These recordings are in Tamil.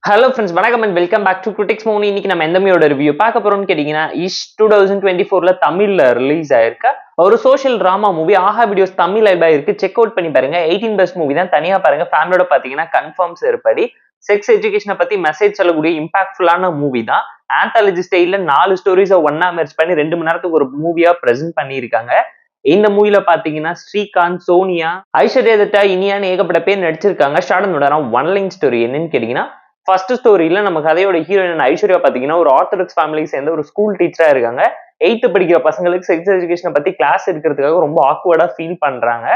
ஹலோ ஃப்ரெண்ட்ஸ், வணக்கம் and welcome back to critics movie. இன்னைக்கு நம்ம எந்த மூவியோட ரிவ்யூ பார்க்க போறோம்னு கேட்டீங்கன்னா, 2024ல தமிழ்ல ரிலீஸ் ஆயிருக்க ஒரு சோஷியல் டிராமா மூவி ஆஹா வீடியோஸ் தமிழ் லைவ் இருக்கு. செக் அவுட் பண்ணி பாருங்க. 18+ மூவி தான். தனியா பாருங்க. ஃபேமிலியோட பாத்தீங்கன்னா கன்ஃபார்ம்ஸ் இருப்படி செக்ஸ் எஜுகேஷனை பத்தி மெசேஜ் சொல்லக்கூடிய இம்பாக்ட்ஃபுல்லான மூவி தான். ஆந்தாலஜி ஸ்டைல்ல 4 ஸ்டோரிஸை ஒன்னா மெர்ஜ் பண்ணி 2 மணி நேரத்துக்கு ஒரு மூவியா பிரசென்ட் பண்ணியிருக்காங்க. இந்த மூவில பாத்தீங்கன்னா ஸ்ரீகாந்த், சோனியா, ஐஸ்வர்யா தத்தா, இனியான்னு ஏகப்பட்ட பேர் நடிச்சிருக்காங்க. ஷார்ட் ஒன் லைன் ஸ்டோரி என்னன்னு கேட்டீங்கன்னா, ஃபர்ஸ்ட் ஸ்டோரியில நம்ம கதையோட ஹீரோயின் ஐஸ்வர்யா பாத்தீங்கன்னா ஒரு ஆர்த்தடாக்ஸ் ஃபேமிலி சேர்ந்த ஒரு ஸ்கூல் டீச்சரா இருக்காங்க. 8th படிக்கிற பசங்களுக்கு செக்ஸ் எஜுகேஷனை பத்தி கிளாஸ் எடுக்கிறதுக்காக ரொம்ப ஆக்வர்டா ஃபீல் பண்றாங்க.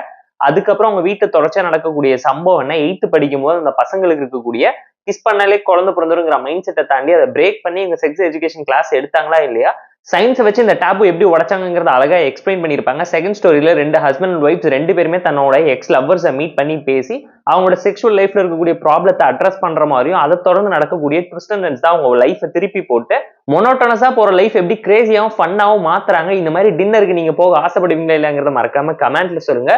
அதுக்கப்புறம் அவங்க வீட்டை தொடர்ச்சியா நடக்கக்கூடிய சம்பவம் என்ன, 8th படிக்கும் போது அந்த பசங்களுக்கு இருக்கக்கூடிய கிஸ் பண்ணாலே குழந்தை பிறந்துருங்கிற மைண்ட் செட்டை தாண்டி அதை பிரேக் பண்ணி எங்க செக்ஸ் எஜுகேஷன் கிளாஸ் எடுத்தாங்களா இல்லையா, சயின்ஸை வச்சு இந்த டேபு எப்படி உடைச்சாங்கிறத அழகா எக்ஸ்பிளைன் பண்ணியிருப்பாங்க. செகண்ட் ஸ்டோரியில 2 ஹஸ்பண்ட் அண்ட் ஒய்ஃப் 2 பேருமே தன்னோட எக்ஸ் லவ்வர்ஸை மீட் பண்ணி பேசி அவங்களோட செக்ஷுவல் லைஃப்ல இருக்கக்கூடிய ப்ராப்ளத்தை அட்ரஸ் பண்ற மாதிரியும் அதை தொடர்ந்து நடக்கக்கூடிய ட்விஸ்ட் அண்ட் டர்ன்ஸ் தான் அவங்க லைஃபை திருப்பி போட்டு மொனோட்டனஸா போற லைஃப் எப்படி கிரேசியாவும் ஃபன்னாவும் மாத்துறாங்க. இந்த மாதிரி டின்னருக்கு நீங்க போக ஆசைப்படுவீங்களா இல்லைங்கிறத மறக்காம கமெண்ட்ல சொல்லுங்க.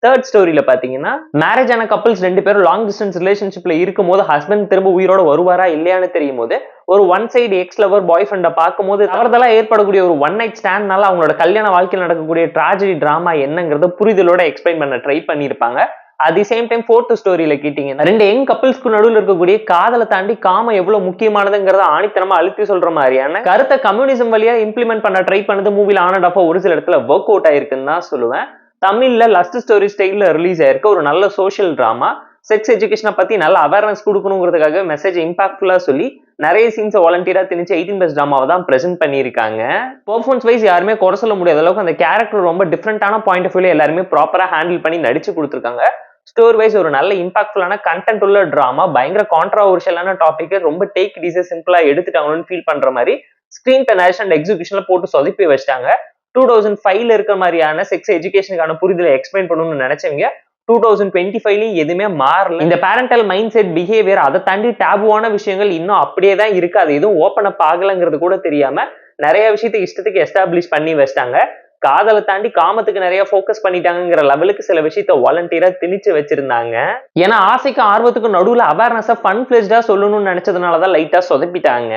தேர்ட் ஸ்டோரியில பாத்தீங்கன்னா, மேரேஜ் ஆன கப்பிள்ஸ் 2 பேரும் லாங் டிஸ்டன்ஸ் ரிலேஷன்ஷிப்ல இருக்கும் போது ஹஸ்பண்ட் திரும்ப உயிரோட வருவாரா இல்லையான்னு தெரியும் போது ஒரு one side X lover boy ஃப்ரெண்டை பார்க்கும்போது தவறுதலா ஏற்படக்கூடிய ஒரு ஒன் நைட் ஸ்டாண்ட்னால அவங்களோட கல்யாண வாழ்க்கையில் நடக்கக்கூடிய ட்ராஜடி டிராமா என்னங்கிறத புரிதலோட எக்ஸ்பிளைன் பண்ண ட்ரை பண்ணியிருப்பாங்க. At the same time fourth ஸ்டோரியில கேட்டீங்கன்னா, 2 யங் கப்பிள்ஸ்க்கு நடுவில் இருக்கக்கூடிய காதலை தாண்டி காம எவ்வளவு முக்கியமானதுங்கிறத ஆணித்தனமா அழுத்தி சொல்ற மாதிரியான கருத்தை கம்யூனிசம் வழியா இம்ப்ளிமெண்ட் பண்ண ட்ரை பண்ணது மூவில ஆன் அண்ட் ஆஃப் ஒரு சில இடத்துல ஒர்க் அவுட் ஆயிருக்குன்னு தான் சொல்லுவேன். தமிழ்ல லஸ்ட் ஸ்டோரி ஸ்டைல்ல ரிலீஸ் ஆயிருக்க ஒரு நல்ல சோஷியல் டிராமா. செக்ஸ் எஜுகேஷனை பத்தி நல்ல அவேர்னஸ் கொடுக்கணுங்கிறதுக்காக மெசேஜ் இம்பாக்ட்ஃபுல்லா சொல்லி நிறைய சீன்ஸ் வாலண்டியரா திணிச்சு 18+ டிராமாவை தான் பிரசென்ட் பண்ணியிருக்காங்க. பெர்ஃபார்மன்ஸ் வைஸ் யாருமே குறை சொல்ல முடியாத அளவுக்கு அந்த கேரக்டர் ரொம்ப டிஃப்ரெண்டான பாயிண்ட் ஆஃப் வியூல எல்லாருமே ப்ராப்பரா ஹேண்டில் பண்ணி நடிச்சு கொடுத்துருக்காங்க. ஸ்டோரி வைஸ் ஒரு நல்ல இம்பாக்ட்ஃபுல்லான கண்டென்ட் உள்ள டிராமா. பயங்கர கான்ட்ராவர்ஷியலான டாபிக் ரொம்ப டேக் இட் ஈஸியா சிம்பிளா எடுத்துட்டாங்கன்னு ஃபீல் பண்ற மாதிரி ஸ்கிரீன் டெனரேஷன் அண்ட் எக்ஸிகியூஷன்ல போட்டு சொதப்பி வச்சிட்டாங்க. 2005ல இருக்க மாதிரியான செக்ஸ் எஜுகேஷனுக்கான புரிதலை எக்ஸ்பிளைன் பண்ணணும்னு நினைச்சவங்க 2025லயும் எதுவுமே மாறல. இந்த பேரண்டல் மைண்ட் செட் பிஹேவியர் அதை தாண்டி டேபுவான விஷயங்கள் இன்னும் அப்படியே தான் இருக்கு. அது எதுவும் ஓப்பன் அப் ஆகலைங்கிறது கூட தெரியாம நிறைய விஷயத்தை இஷ்டத்துக்கு எஸ்டாப்ளிஷ் பண்ணி வச்சிட்டாங்க. காதலை தாண்டி காமத்துக்கு நிறைய போக்கஸ் பண்ணிட்டாங்கிற லெவலுக்கு சில விஷயத்த வாலண்டியரா திணிச்சு வச்சிருந்தாங்க. ஏன்னா ஆசைக்கு ஆர்வத்துக்கு நடுவுல அவேர்னஸா ஃபன் பிளேஸ்டா சொல்லணும்னு நினைச்சதுனாலதான் லைட்டா சொதப்பிட்டாங்க.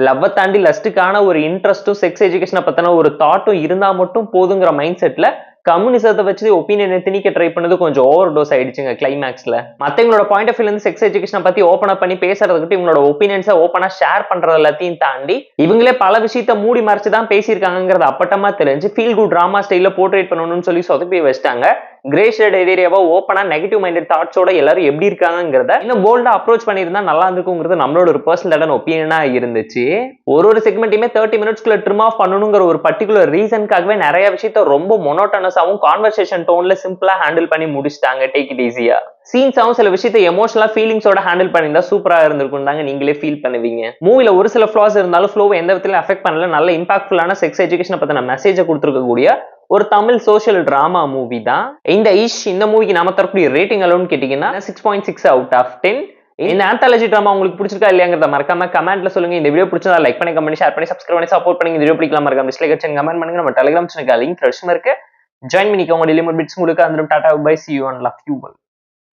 லவ்வை தாண்டி லஸ்டுக்கான ஒரு இன்ட்ரெஸ்டும் செக்ஸ் எஜுகேஷனை பத்தின ஒரு தாட்டும் இருந்தா மட்டும் போதுங்கிற மைண்ட் செட்ல கம்யூனிசத்தை வச்சு ஒப்பீனியனை திணிக்க ட்ரை பண்ணது கொஞ்சம் ஓவர் டோஸ் ஆயிடுச்சுங்க கிளைமேக்ஸ்ல. மத்தவங்களோட பாயிண்ட் ஆஃப் வியூல இருந்து செக்ஸ் எஜுகேஷனை பத்தி ஓப்பன் அப் பண்ணி பேசுறதுக்கு இவங்களோட ஒப்பீனியன்ஸை ஓப்பனா ஷேர் பண்றது எல்லாத்தையும் தாண்டி இவங்களே பல விஷயத்த மூடி மறைச்சு தான் பேசியிருக்காங்கிறது அப்பட்டமா தெரிஞ்சு ஃபீல் குட் டிராமா ஸ்டைல போர்ட்ரேட் பண்ணணும்னு சொல்லி சொதப்பி வச்சிட்டாங்க. கிரே ஷேட் ஏரியாவா ஓப்பனா நெகட்டிவ் மைண்டட் தாட்ஸோட எல்லாரும் எப்படி இருக்காங்கிறத இன்னும் போல்டா அப்ரோச் பண்ணியிருந்தா நல்லா இருந்திருக்குங்கிறது நம்மளோட ஒரு பர்சனல் ஒப்பீனியனா இருந்துச்சு. ஒரு செக்மெண்ட்டுமே 30 மினிட்ஸ்க்குள்ள ட்ரிம் ஆஃப் பண்ணணுங்கிற ஒரு பர்டிகுலர் ரீசனுக்காகவே நிறைய விஷயத்த ரொம்ப மொனோட்டனஸாவும் கான்வர்சேஷன் டோன்ல சிம்பிளா ஹேண்டில் பண்ணி முடிச்சிட்டாங்க. டேக் இட் ஈஸியா சீன்ஸாவும் சில விஷயத்தை எமோஷனலா ஃபீலிங்ஸோட ஹேண்டில் பண்ணியிருந்தா சூப்பரா இருந்திருக்கும் தாங்க நீங்களே ஃபீல் பண்ணுவீங்க. மூவில ஒரு சில ஃபிளாஸ் இருந்தாலும் ஃப்ளோவை எந்த விதத்திலும் அஃபெக்ட் பண்ணல. நல்ல இம்பாக்ட்ஃபுல்லான செக்ஸ் எஜுகேஷனை பத்தின மெசேஜை கொடுத்துருக்கக்கூடிய ஒரு தமிழ் சோஷியல் டிராமா மூவி தான் இந்த மூவிக்கு நாம தரக்கூடிய ரேட்டிங் அளவுன்னு கேட்டீங்கன்னா 6.6 out of 10. இந்த ஆந்தாலஜி டிராமா உங்களுக்கு பிடிச்சிருக்கா இல்லையாங்கிறத மறக்காம கமெண்ட்ல சொல்லுங்க. இந்த வீடியோ பிடிச்சதா லைக் பண்ணி, கமெண்ட், ஷேர் பண்ணி, சப்ஸ்கிரைப் பண்ணி சப்போர்ட் பண்ணி. இந்த வீடியோ பிடிக்கலாம் மறக்காம டிஸ்லைக் அடிச்சு கமெண்ட் பண்ணுங்க. நம்ம டெலிகிராம் சேனலுக்கு லிங்க் ஃப்ரெஷ்மா இருக்கு. ஜாயின் பண்ணிக்கோங்க. டெய்லி பிட்ஸ் உங்களுக்கு அந்த ta-ta bye, see you and love you all.